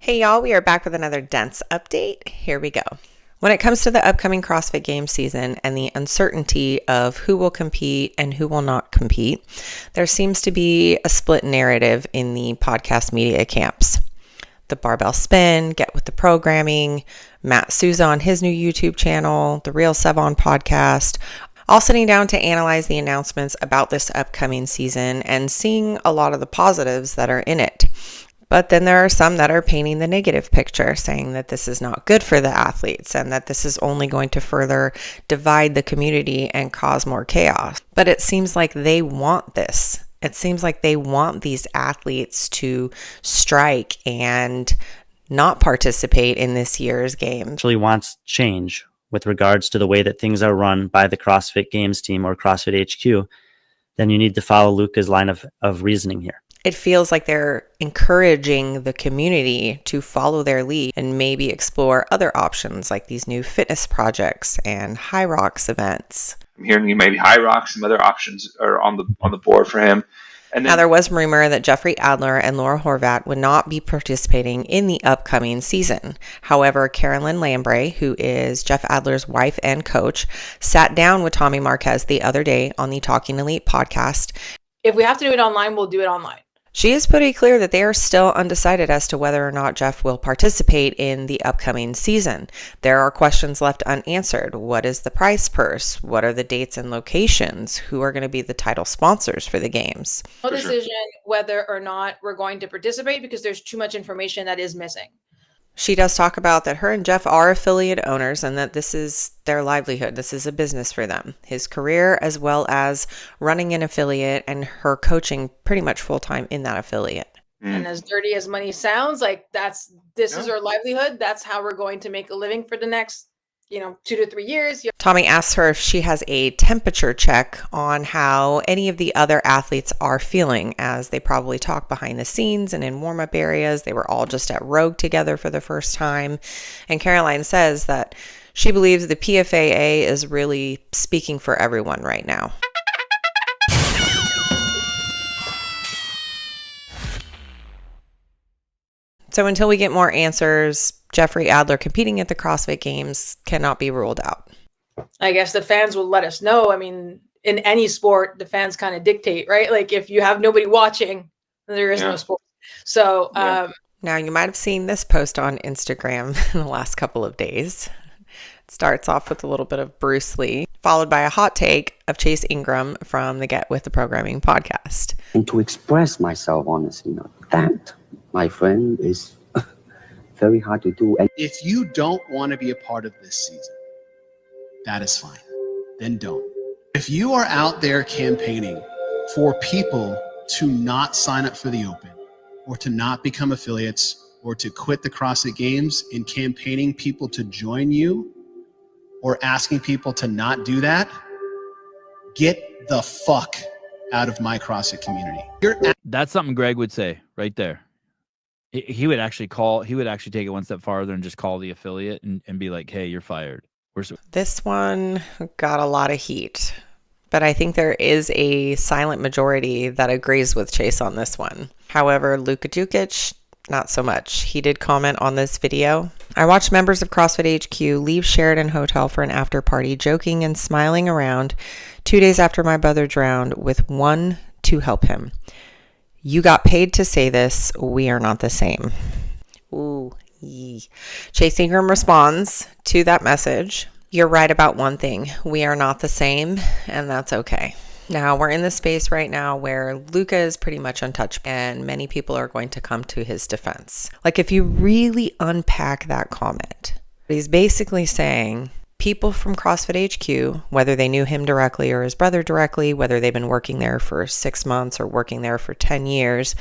Hey y'all, we are back with another dense update. Here we go. When it comes to the upcoming CrossFit Games season and the uncertainty of who will compete and who will not compete, there seems to be a split narrative in the podcast media camps. The Barbell Spin, Get With The Programming, Matt Souza on his new YouTube channel, the Real Sevan podcast, all sitting down to analyze the announcements about this upcoming season and seeing a lot of the positives that are in it. But then there are some that are painting the negative picture, saying that this is not good for the athletes and that this is only going to further divide the community and cause more chaos. But it seems like they want this. It seems like they want these athletes to strike and not participate in this year's games. Actually wants change with regards to the way that things are run by the CrossFit Games team or CrossFit HQ, then you need to follow Luka's line of reasoning here. It feels like they're encouraging the community to follow their lead and maybe explore other options like these new fitness projects and High Rocks events. I'm hearing maybe High Rocks, some other options are on the board for him. And then, now, there was rumor that Jeffrey Adler and Laura Horvat would not be participating in the upcoming season. However, Carolyn Lambre, who is Jeff Adler's wife and coach, sat down with Tommy Marquez the other day on the Talking Elite podcast. If we have to do it online, we'll do it online. She is pretty clear that they are still undecided as to whether or not Jeff will participate in the upcoming season. There are questions left unanswered. What is the prize purse? What are the dates and locations? Who are going to be the title sponsors for the games? No decision whether or not we're going to participate because there's too much information that is missing. She does talk about that her and Jeff are affiliate owners and that this is their livelihood. This is a business for them. His career as well as running an affiliate and her coaching pretty much full-time in that affiliate. And as dirty as money sounds, like this is our livelihood. That's how we're going to make a living for the next 2 to 3 years. Tommy asks her if she has a temperature check on how any of the other athletes are feeling, as they probably talk behind the scenes and in warm-up areas. They were all just at Rogue together for the first time. And Caroline says that she believes the PFAA is really speaking for everyone right now. So until we get more answers, Jeffrey Adler competing at the CrossFit Games cannot be ruled out. I guess the fans will let us know. I mean, in any sport, the fans kind of dictate, right? Like if you have nobody watching, there is no sport. So now you might have seen this post on Instagram in the last couple of days. It starts off with a little bit of Bruce Lee, followed by a hot take of Chase Ingraham from the Get With The Programming podcast. And to express myself honestly, that, my friend, is very hard to do. And if you don't want to be a part of this season, that is fine. Then don't. If you are out there campaigning for people to not sign up for the Open or to not become affiliates or to quit the CrossFit Games and campaigning people to join you or asking people to not do that, get the fuck out of my CrossFit community. That's something Greg would say right there. He would actually take it one step farther and just call the affiliate and be like, hey, you're fired. This one got a lot of heat, but I think there is a silent majority that agrees with Chase on this one. However, Luka Dukic, not so much. He did comment on this video. I watched members of CrossFit HQ leave Sheraton Hotel for an after party, joking and smiling around 2 days after my brother drowned with one to help him. You got paid to say this. We are not the same. Ooh, yee. Chase Ingraham responds to that message. You're right about one thing. We are not the same, and that's okay. Now, we're in the space right now where Luka is pretty much untouchable, and many people are going to come to his defense. Like, if you really unpack that comment, he's basically saying people from CrossFit HQ, whether they knew him directly or his brother directly, whether they've been working there for 6 months or working there for 10 years,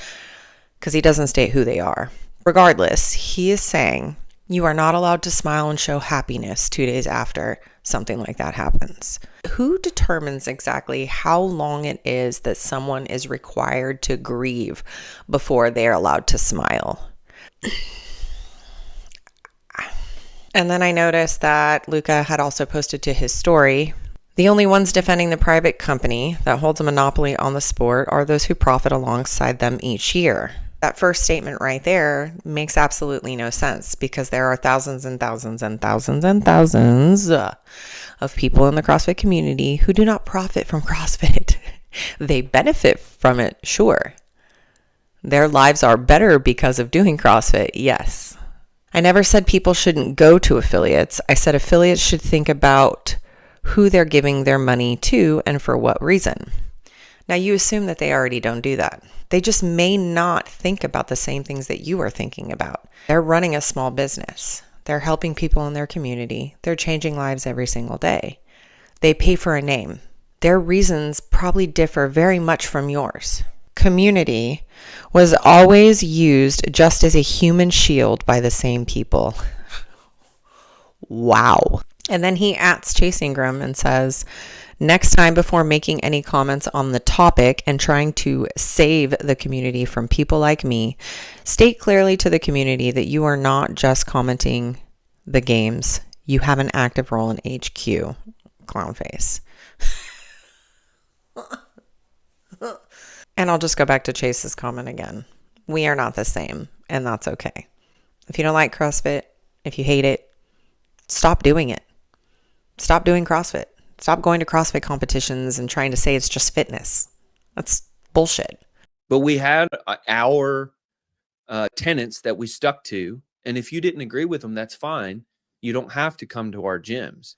because he doesn't state who they are. Regardless, he is saying you are not allowed to smile and show happiness 2 days after something like that happens. Who determines exactly how long it is that someone is required to grieve before they're allowed to smile? And then I noticed that Luka had also posted to his story, the only ones defending the private company that holds a monopoly on the sport are those who profit alongside them each year. That first statement right there makes absolutely no sense because there are thousands and thousands and thousands and thousands of people in the CrossFit community who do not profit from CrossFit. They benefit from it, sure. Their lives are better because of doing CrossFit, yes. I never said people shouldn't go to affiliates. I said affiliates should think about who they're giving their money to and for what reason. Now, you assume that they already don't do that. They just may not think about the same things that you are thinking about. They're running a small business. They're helping people in their community. They're changing lives every single day. They pay for a name. Their reasons probably differ very much from yours. Community was always used just as a human shield by the same people. Wow. And then he ats Chase Ingram and says, next time before making any comments on the topic and trying to save the community from people like me, state clearly to the community that you are not just commenting the games. You have an active role in HQ. Clown face. And I'll just go back to Chase's comment again. We are not the same, and that's okay. If you don't like CrossFit, if you hate it, stop doing it. Stop doing CrossFit. Stop going to CrossFit competitions and trying to say it's just fitness. That's bullshit. But we had our tenets that we stuck to. And if you didn't agree with them, that's fine. You don't have to come to our gyms.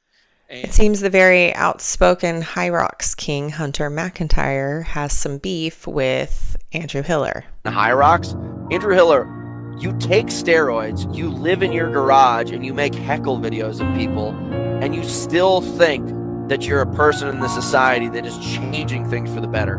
And it seems the very outspoken High Rocks King, Hunter McIntyre, has some beef with Andrew Hiller. High Rocks, Andrew Hiller, you take steroids, you live in your garage, and you make heckle videos of people, and you still think that you're a person in the society that is changing things for the better.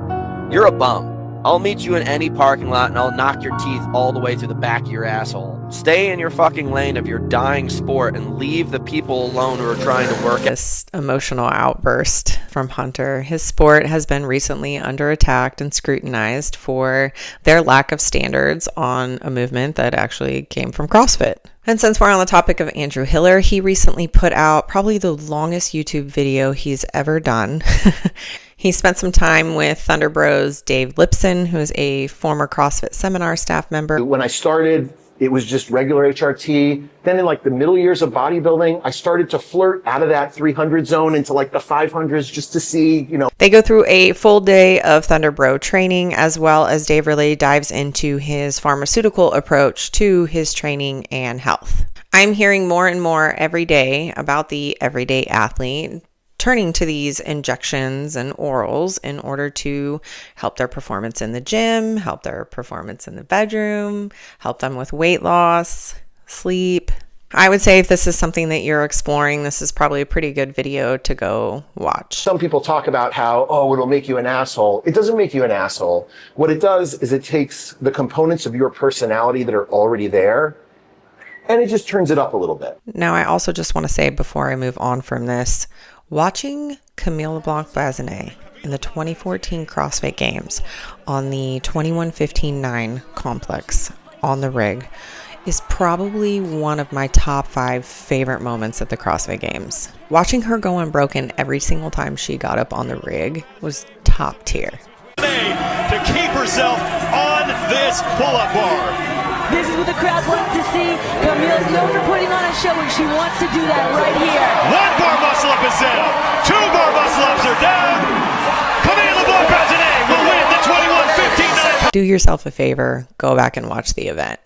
You're a bum. I'll meet you in any parking lot and I'll knock your teeth all the way through the back of your asshole. Stay in your fucking lane of your dying sport and leave the people alone who are trying to work. This emotional outburst from Hunter. His sport has been recently under attack and scrutinized for their lack of standards on a movement that actually came from CrossFit. And since we're on the topic of Andrew Hiller, he recently put out probably the longest YouTube video he's ever done. He spent some time with Thunder Bros' Dave Lipson, who is a former CrossFit seminar staff member. When I started, it was just regular HRT. Then in like the middle years of bodybuilding, I started to flirt out of that 300 zone into like the 500s just to see, you know. They go through a full day of Thunder Bro training, as well as Dave really dives into his pharmaceutical approach to his training and health. I'm hearing more and more every day about the everyday athlete turning to these injections and orals in order to help their performance in the gym, help their performance in the bedroom, help them with weight loss, sleep. I would say if this is something that you're exploring, this is probably a pretty good video to go watch. Some people talk about how, oh, it'll make you an asshole. It doesn't make you an asshole. What it does is it takes the components of your personality that are already there and it just turns it up a little bit. Now, I also just want to say before I move on from this, watching Camille LeBlanc-Bazinet in the 2014 CrossFit Games on the 21:15:9 complex on the rig is probably one of my top 5 favorite moments at the CrossFit Games. Watching her go unbroken every single time she got up on the rig was top tier. To keep herself on this pull-up bar. This is what the crowd wants to see. Camille's known for putting on a show, and she wants to do that right here. 1 bar muscle up is down. 2 bar muscle ups are down. Camille LeBlanc-Bazinet will win the 21:15:9. Do yourself a favor, go back and watch the event.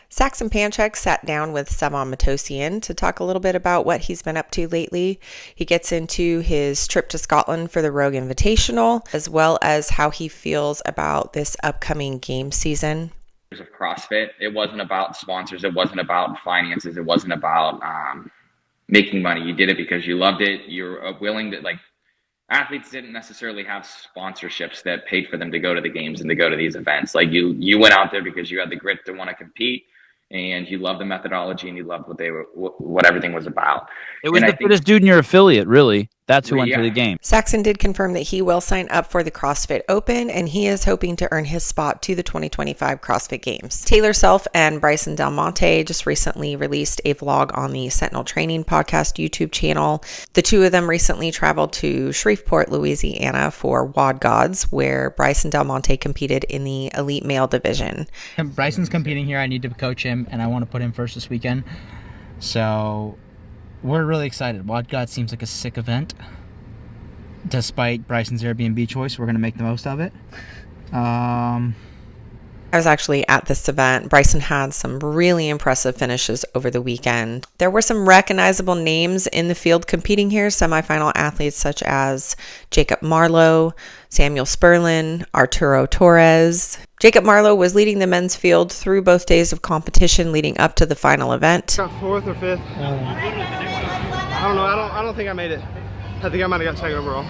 Saxon Panchik sat down with Sevan to talk a little bit about what he's been up to lately. He gets into his trip to Scotland for the Rogue Invitational, as well as how he feels about this upcoming game season. Of CrossFit, it wasn't about sponsors, it wasn't about finances, it wasn't about making money. You did it because you loved it. You're willing to, like, athletes didn't necessarily have sponsorships that paid for them to go to the games and to go to these events. Like you went out there because you had the grit to want to compete, and you loved the methodology and you loved what everything was about. It was the fittest dude in your affiliate, really. That's who went to the game. Saxon did confirm that he will sign up for the CrossFit Open, and he is hoping to earn his spot to the 2025 CrossFit Games. Taylor Self and Bryson Del Monte just recently released a vlog on the Sentinel Training Podcast YouTube channel. The two of them recently traveled to Shreveport, Louisiana for Wod Gods, where Bryson Del Monte competed in the elite male division. Bryson's competing here. I need to coach him, and I want to put him first this weekend. So we're really excited. Wod Gods seems like a sick event. Despite Bryson's Airbnb choice, we're going to make the most of it. I was actually at this event. Bryson had some really impressive finishes over the weekend. There were some recognizable names in the field competing here, semifinal athletes such as Jacob Marlowe, Samuel Sperlin, Arturo Torres. Jacob Marlowe was leading the men's field through both days of competition leading up to the final event. Got 4th or 5th. I don't know. I don't think I made it. I think I might have got 2nd overall.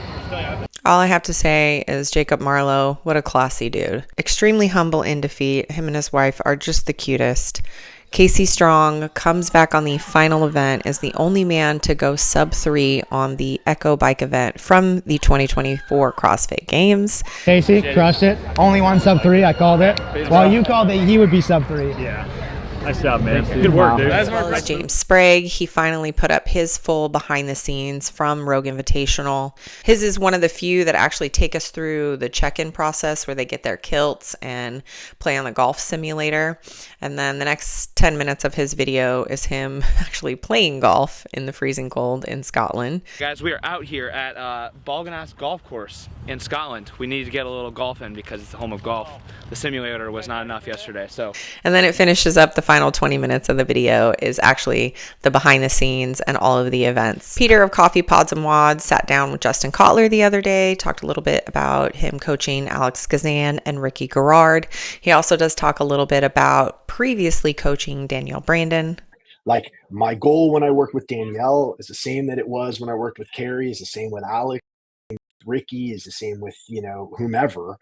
All I have to say is Jacob Marlowe, what a classy dude. Extremely humble in defeat. Him and his wife are just the cutest. Casey Strong comes back on the final event as the only man to go sub 3 on the Echo Bike event from the 2024 CrossFit Games. Casey, crushed it. Only one sub 3, I called it. Well, you called it, he would be sub 3. Yeah. Nice job, man. Good work, dude. As well as James Sprague, he finally put up his full behind the scenes from Rogue Invitational. His is one of the few that actually take us through the check-in process where they get their kilts and play on the golf simulator. And then the next 10 minutes of his video is him actually playing golf in the freezing cold in Scotland. Guys, we are out here at Balganas Golf Course in Scotland. We need to get a little golf in because it's the home of golf. The simulator was not enough yesterday, so. And then it finishes up. The final 20 minutes of the video is actually the behind the scenes and all of the events. Peter of Coffee Pods and Wads sat down with Justin Kotler the other day, talked a little bit about him coaching Alex Gazan and Ricky Garrard. He also does talk a little bit about previously coaching Danielle Brandon. Like, my goal when I worked with Danielle is the same that it was when I worked with Carrie, is the same with Alex. Ricky is the same with, whomever.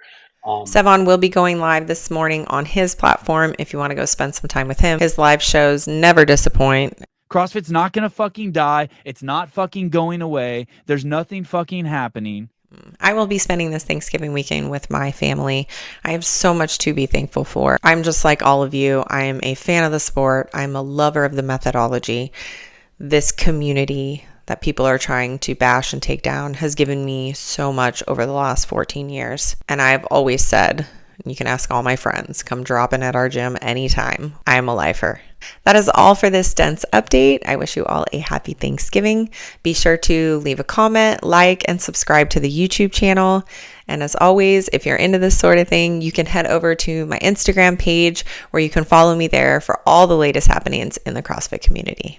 Sevan will be going live this morning on his platform if you want to go spend some time with him. His live shows never disappoint. CrossFit's not going to fucking die. It's not fucking going away. There's nothing fucking happening. I will be spending this Thanksgiving weekend with my family. I have so much to be thankful for. I'm just like all of you. I am a fan of the sport. I'm a lover of the methodology. This community that people are trying to bash and take down has given me so much over the last 14 years. And I've always said, you can ask all my friends, come drop in at our gym anytime. I am a lifer. That is all for this dense update. I wish you all a happy Thanksgiving. Be sure to leave a comment, like, and subscribe to the YouTube channel. And as always, if you're into this sort of thing, you can head over to my Instagram page where you can follow me there for all the latest happenings in the CrossFit community.